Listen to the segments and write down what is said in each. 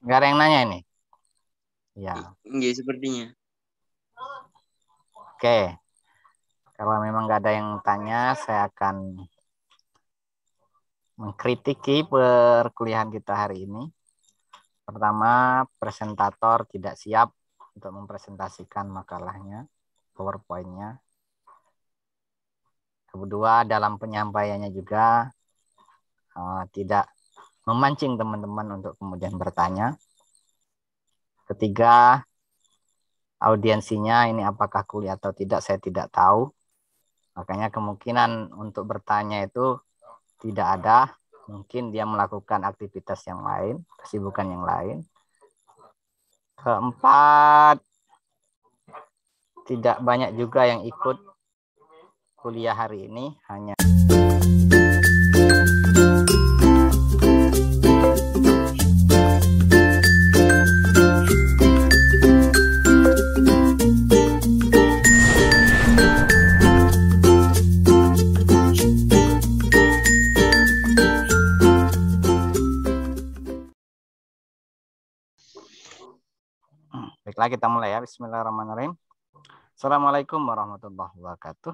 Nggak ada yang nanya ini? Ya, Iya, sepertinya. oke. Kalau memang nggak ada yang tanya, saya akan mengkritiki perkuliahan kita hari ini. Pertama, presentator tidak siap untuk mempresentasikan makalahnya, PowerPoint-nya. Kedua, dalam penyampaiannya juga tidak memancing teman-teman untuk kemudian bertanya. Ketiga, audiensinya ini apakah kuliah atau tidak, saya tidak tahu. Makanya kemungkinan untuk bertanya itu tidak ada. Mungkin dia melakukan aktivitas yang lain, kesibukan yang lain. Keempat, tidak banyak juga yang ikut kuliah hari ini, hanya baiklah, kita mulai ya. Bismillahirrahmanirrahim. Assalamualaikum warahmatullahi wabarakatuh.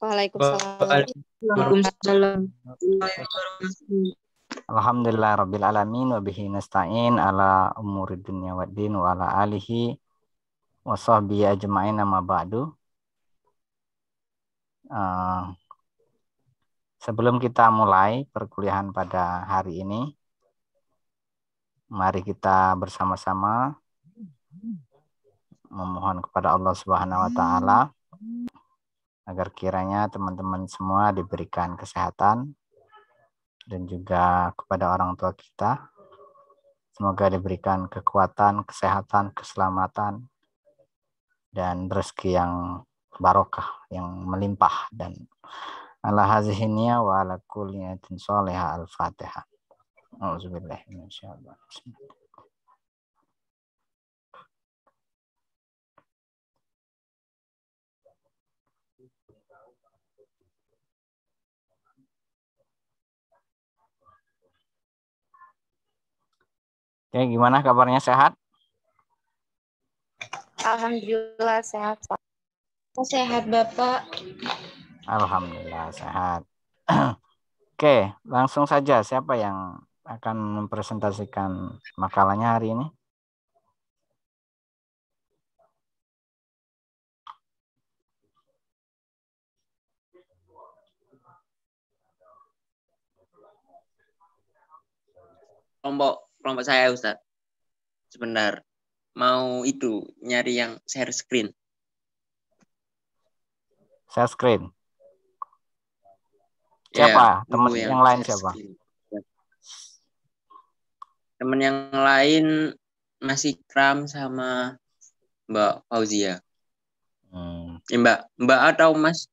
Waalaikumsalam. Alhamdulillah rabbil alamin wa bihi nasta'in ala umuri dunya waddin wa ala alihi wa sahbihi ajma'in amma ba'du. Sebelum kita mulai perkuliahan pada hari ini, mari kita bersama-sama memohon kepada Allah Subhanahu wa taala agar kiranya teman-teman semua diberikan kesehatan dan juga kepada orang tua kita semoga diberikan kekuatan, kesehatan, keselamatan dan rezeki yang barokah, yang melimpah, dan ala hazihi niyya wa ala kulli niyatin shalihah. Al-Fatihah. Auzubillahi minasyaitonir rajim. Oke, gimana kabarnya, sehat? Alhamdulillah sehat, Pak. Sehat, Bapak. Alhamdulillah sehat. Oke, langsung saja, siapa yang akan mempresentasikan makalahnya hari ini? Kelompok saya, Ustadz. Sebentar. Mau itu nyari yang share screen. Share screen. Ya, Siapa? Teman yang lain siapa? Screen. Teman yang lain masih Kram sama Mbak Fauzia. Mbak atau Mas?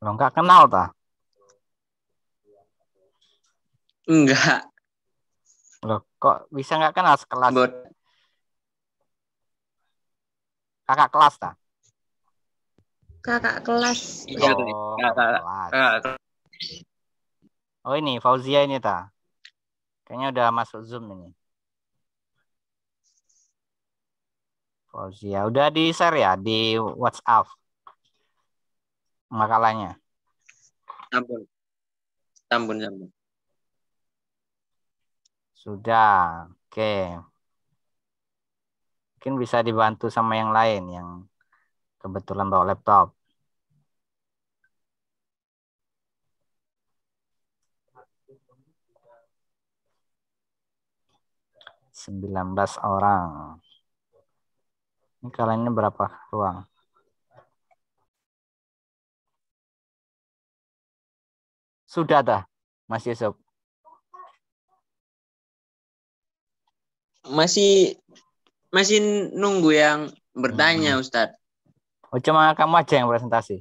Lo nggak kenal tak? Enggak. Loh, kok bisa nggak kenal sekelas? Kakak kelas tak? Kakak kelas. Oh, kakak kelas. Oh, ini Fauzia ini tak? Kayaknya udah masuk Zoom ini. Fauzia, udah di share ya di WhatsApp makalahnya. Ampun. Sudah, oke. Mungkin bisa dibantu sama yang lain yang kebetulan bawa laptop. Sembilan 19 orang. Ini kalian ini berapa ruang? Sudah dah, Mas Yusuf? Masih nunggu yang bertanya, Ustadz. Oh, cuma kamu aja yang presentasi?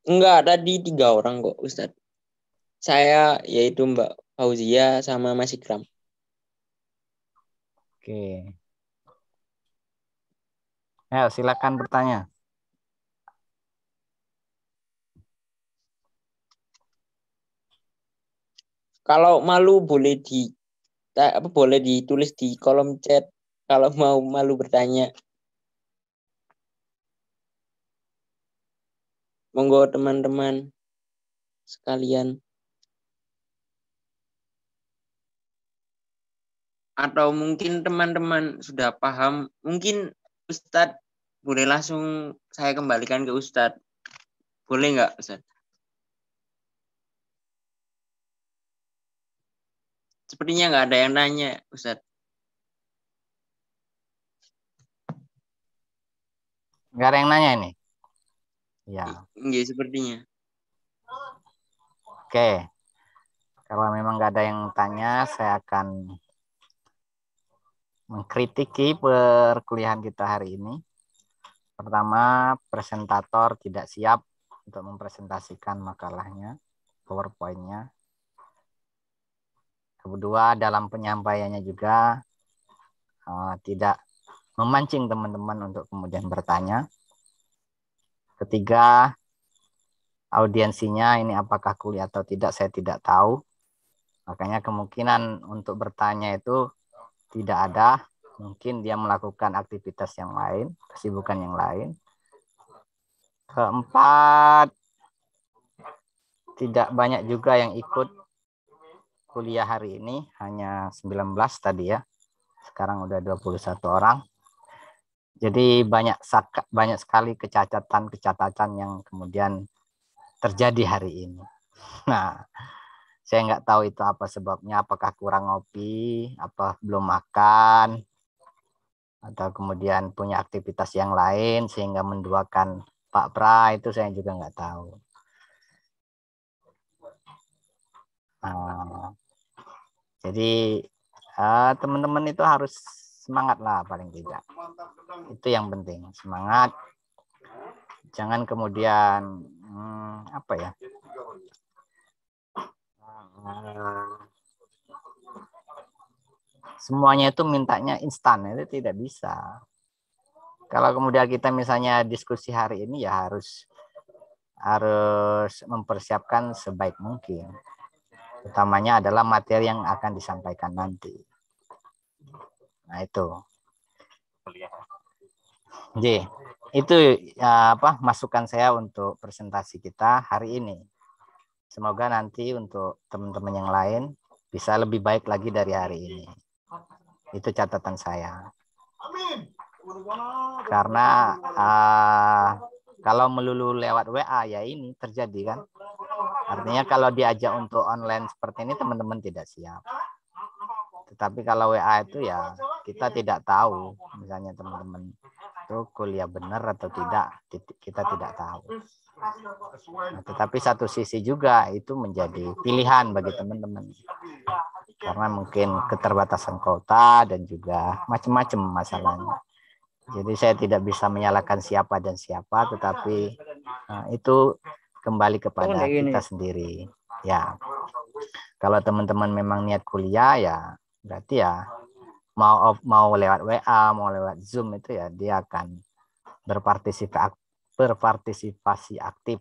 Enggak, tadi 3 orang kok, Ustadz. Saya yaitu Mbak Fauzia sama Mas Ikram. Oke. Ayo, silakan bertanya. Kalau malu boleh boleh ditulis di kolom chat kalau mau malu bertanya. Monggo teman-teman sekalian. Atau mungkin teman-teman sudah paham, mungkin Ustadz boleh langsung saya kembalikan ke Ustadz. Boleh nggak Ustadz? Sepertinya nggak ada yang nanya Ustadz. Nggak ada yang nanya ini? Ya. Iya, sepertinya. Oke. Kalau memang nggak ada yang tanya, saya akan mengkritiki perkuliahan kita hari ini. Pertama, presentator tidak siap untuk mempresentasikan makalahnya, PowerPoint-nya. Kedua, dalam penyampaiannya juga tidak memancing teman-teman untuk kemudian bertanya. Ketiga, audiensinya ini apakah kuliah atau tidak, saya tidak tahu. Makanya kemungkinan untuk bertanya itu tidak ada. Mungkin dia melakukan aktivitas yang lain, kesibukan yang lain. Keempat, tidak banyak juga yang ikut kuliah hari ini, hanya 19 tadi ya. Sekarang udah 21 orang. Jadi banyak sekali kecacatan yang kemudian terjadi hari ini. Nah, saya nggak tahu itu apa sebabnya, apakah kurang ngopi, apa belum makan, atau kemudian punya aktivitas yang lain sehingga menduakan Pak Pra, itu saya juga nggak tahu. Jadi teman-teman itu harus semangat lah paling tidak. Itu yang penting, semangat. Jangan kemudian apa ya? Semuanya itu mintanya instan, itu tidak bisa. Kalau kemudian kita misalnya diskusi hari ini ya harus mempersiapkan sebaik mungkin. Utamanya adalah materi yang akan disampaikan nanti. Nah itu. Jadi itu masukan saya untuk presentasi kita hari ini. Semoga nanti untuk teman-teman yang lain bisa lebih baik lagi dari hari ini. Itu catatan saya. Karena kalau melulu lewat WA ya ini terjadi kan. Artinya kalau diajak untuk online seperti ini teman-teman tidak siap. Tetapi kalau WA itu ya kita tidak tahu, misalnya teman-teman itu kuliah benar atau tidak, kita tidak tahu. Nah, tetapi satu sisi juga itu menjadi pilihan bagi teman-teman. Karena mungkin keterbatasan kota dan juga macam-macam masalahnya. Jadi saya tidak bisa menyalahkan siapa dan siapa, tetapi itu kembali kepada kita sendiri. Ya, kalau teman-teman memang niat kuliah ya berarti ya mau lewat WA, mau lewat Zoom itu ya dia akan berpartisipasi aktif.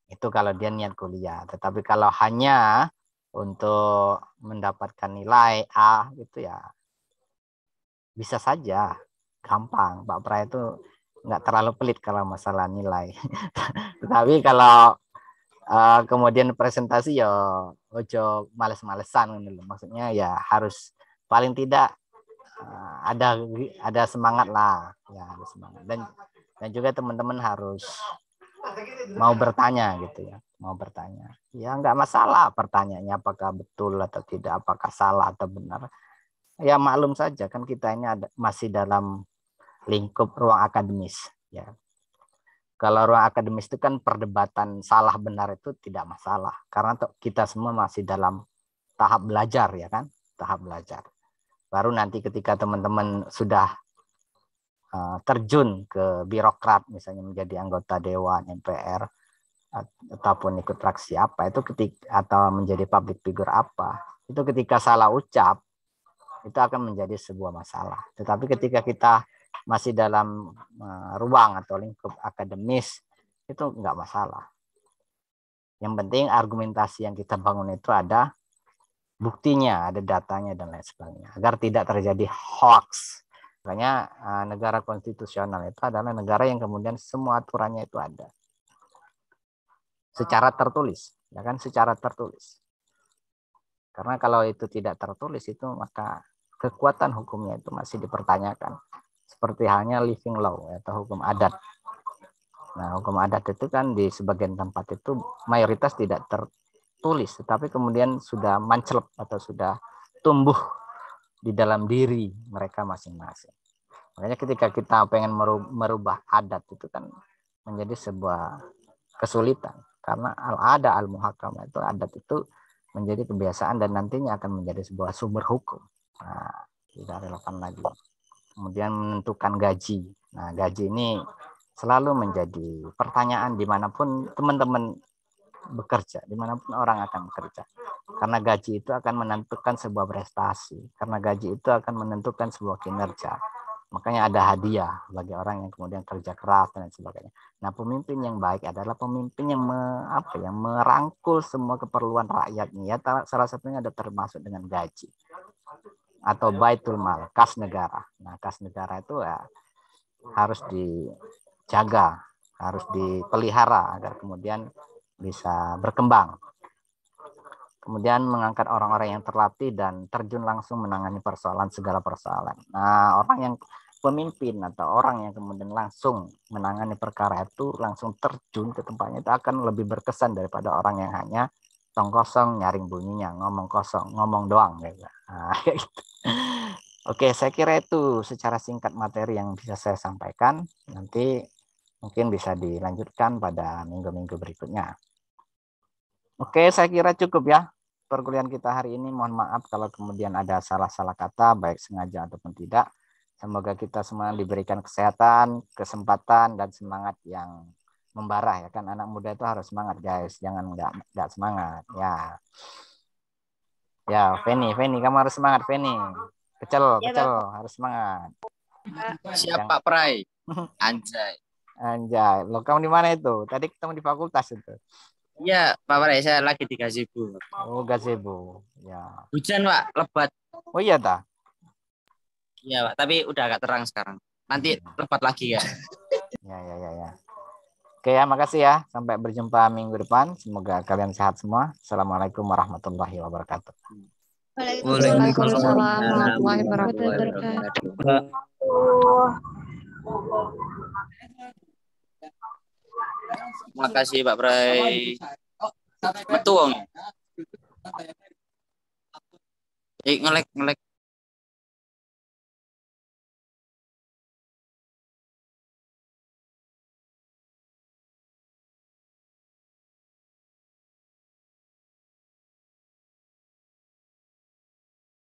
Itu kalau dia niat kuliah. Tetapi kalau hanya untuk mendapatkan nilai A itu ya bisa saja, gampang. Pak Pra itu nggak terlalu pelit kalau masalah nilai. Tetapi kalau kemudian presentasi ya ojo males-malesan gitu. Maksudnya ya harus paling tidak ada semangat lah, ya ada semangat. Dan juga teman-teman harus mau bertanya gitu ya, mau bertanya. Ya nggak masalah pertanyaannya apakah betul atau tidak, apakah salah atau benar. Ya maklum saja kan kita ini masih dalam lingkup ruang akademis ya. Kalau ruang akademis itu kan perdebatan salah benar itu tidak masalah karena kita semua masih dalam tahap belajar ya kan, tahap belajar. Baru nanti ketika teman-teman sudah terjun ke birokrat misalnya menjadi anggota dewan, MPR ataupun ikut fraksi apa itu atau menjadi public figure apa, itu ketika salah ucap itu akan menjadi sebuah masalah. Tetapi ketika kita masih dalam ruang atau lingkup akademis itu enggak masalah. Yang penting argumentasi yang kita bangun itu ada buktinya, ada datanya dan lain sebagainya, agar tidak terjadi hoax. Makanya negara konstitusional itu adalah negara yang kemudian semua aturannya itu ada secara tertulis, ya kan, secara tertulis. Karena kalau itu tidak tertulis itu maka kekuatan hukumnya itu masih dipertanyakan. Seperti halnya living law atau hukum adat. Nah, hukum adat itu kan di sebagian tempat itu mayoritas tidak tertulis, tetapi kemudian sudah mencelep atau sudah tumbuh di dalam diri mereka masing-masing. Makanya ketika kita pengen merubah adat itu kan menjadi sebuah kesulitan. Karena al-ada al-muhakamah itu, adat itu menjadi kebiasaan dan nantinya akan menjadi sebuah sumber hukum. Nah, tidak relevan lagi. Kemudian menentukan gaji. Nah, gaji ini selalu menjadi pertanyaan dimanapun teman-teman bekerja, dimanapun orang akan bekerja. Karena gaji itu akan menentukan sebuah prestasi. Karena gaji itu akan menentukan sebuah kinerja. Makanya ada hadiah bagi orang yang kemudian kerja keras dan sebagainya. Nah, pemimpin yang baik adalah pemimpin yang merangkul semua keperluan rakyatnya. Ya, salah satunya ada termasuk dengan gaji atau baitul mal, kas negara. Nah, kas negara itu ya harus dijaga, harus dipelihara agar kemudian bisa berkembang. Kemudian mengangkat orang-orang yang terlatih dan terjun langsung menangani segala persoalan. Nah, orang yang pemimpin atau orang yang kemudian langsung menangani perkara itu, langsung terjun ke tempatnya, itu akan lebih berkesan daripada orang yang hanya tong kosong nyaring bunyinya, ngomong kosong, ngomong doang gitu. Nah, gitu. Oke, saya kira itu secara singkat materi yang bisa saya sampaikan. Nanti mungkin bisa dilanjutkan pada minggu-minggu berikutnya. Oke, saya kira cukup ya perkuliahan kita hari ini. Mohon maaf kalau kemudian ada salah-salah kata, baik sengaja ataupun tidak. Semoga kita semua diberikan kesehatan, kesempatan, dan semangat yang membara, ya kan. Anak muda itu harus semangat, guys. Jangan nggak semangat. Ya, Feni, kamu harus semangat, Feni. Kecel, harus semangat. Siap Pak Prai. Anjay. Loh, kamu di mana itu? Tadi ketemu di fakultas itu. Iya, Pak Prai, saya lagi di gazebo. Oh, gazebo. Ya. Hujan, Pak, lebat. Oh iya, ta? Iya, Pak, tapi udah agak terang sekarang. Nanti lebat lagi ya. Ya. Oke ya, makasih ya. Sampai berjumpa minggu depan. Semoga kalian sehat semua. Assalamualaikum warahmatullahi wabarakatuh. Waalaikumsalam warahmatullahi wabarakatuh. Terima kasih Pak Prai. Betul. Ngelek.